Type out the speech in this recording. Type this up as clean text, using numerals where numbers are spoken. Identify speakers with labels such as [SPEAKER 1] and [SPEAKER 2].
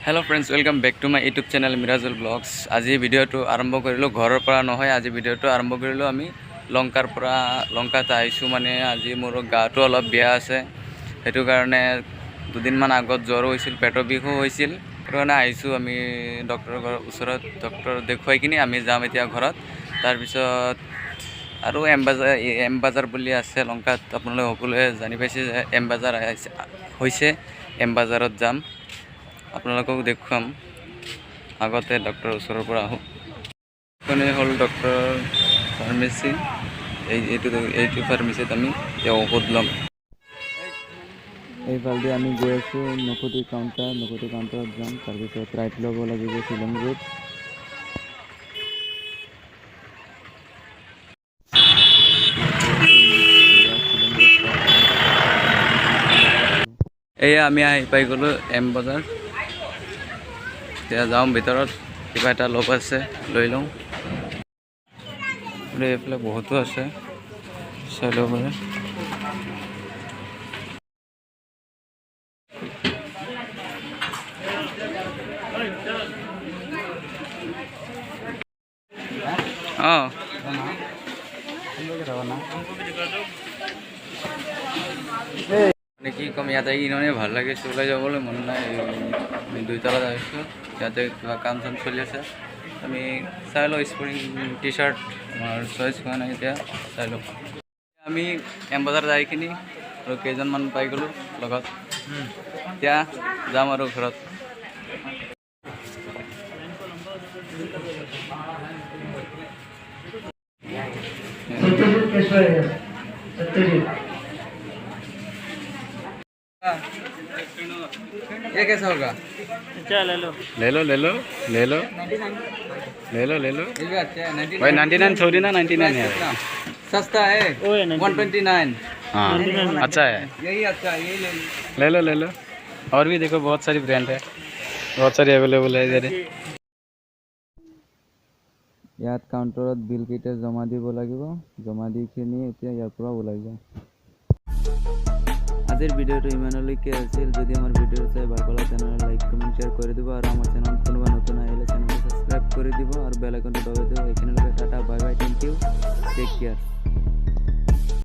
[SPEAKER 1] Hello friends, welcome back to my YouTube channel Mirajul blogs. आज video आरम्भ करूँ घर नहय। आज भिडिओ आरम्भ करूँ आम लंकार लंकात आईसो। माने आज मोर गाटो अलग बेया आछे, हेतु कारणे दुदिनमान आगत ज्वर होइसिल, पेटर बिषो होइसिल। हेतु कारणे आईसो आम डक्टर ओसरत डक्टर देखुवाई किनि आमी जाम एतिया घरत। तार पिছত आरो एम बाजार बुली आछे लंकात। आपनालोके सकलोए जानि पाइছে जे एम बाजार होइছে। एम बाजारत जाम, आपनालोকক देखुवाम। आगते डक्टर ओसৰৰ পৰা আহোঁ। এখনে হ'ল ডক্টৰ ফাৰ্মেচি। এইটো ফাৰ্মেচিত আমি ঔষধ ল'ম। এইফালেদি আমি গৈ আছোঁ নকুটি কাউণ্টাৰত যাম। তাৰপিছত ৰাইট ল'ব লাগিব শিলং ৰোড। এয়া আমি আহি পাই গ'লোঁ এম বজাৰ। এতিয়া যাওঁ ভিতৰত, কিবা এটা ল'ব আছে লৈ লওঁ। এইফালে বহুতো আছে, চাই ল'ব পাৰে। অঁ কি ক'ম, ইয়াতে ইনে ভাল লাগিছে, ওলাই যাবলৈ মন নাই। আমি দুইতলাত আহিছোঁ, ইয়াতে কিবা কাম চাম চলি আছে। আমি চাই লওঁ, স্পৰ্টিং টি চাৰ্ট আমাৰ চইচ হোৱা নাই, এতিয়া চাই লওঁ। আমি এম বজাৰ যাই কিনি আৰু কেইজনমান পাই গ'লোঁ লগত। এতিয়া যাম আৰু ঘৰত। ये कैसा होगा?
[SPEAKER 2] अच्छा ले लो
[SPEAKER 1] ले लो ले लो ले लो ले लो ले लो। भाई 99 छोड़ी ना, 99 है। सस्ता है, 129। हाँ अच्छा है, यही अच्छा है, यही ले लो ले लो। और भी देखो बहुत सारी ब्रांड है, बहुत सारी अवेलेबल है इधर। ইয়াত কাউণ্টাৰত বিলকেইটা জমা দিব লাগিব। জমা দি কিনি এতিয়া ইয়াৰ পৰা ওলাই যাওঁ। আজিৰ ভিডিঅ'টো ইমানলৈকে আছিল। যদি আমাৰ ভিডিঅ' চাই ভাল পালে তেনেহ'লে লাইক কমেণ্ট শ্বেয়াৰ কৰি দিব, আৰু আমাৰ চেনেলত কোনোবা নতুন আহিলে চেনেলটো ছাবস্ক্ৰাইব কৰি দিব আৰু বেল আইকনটো দবাই দিব। এইখিনিলৈকে ta-ta, bye bye, thank you, take care.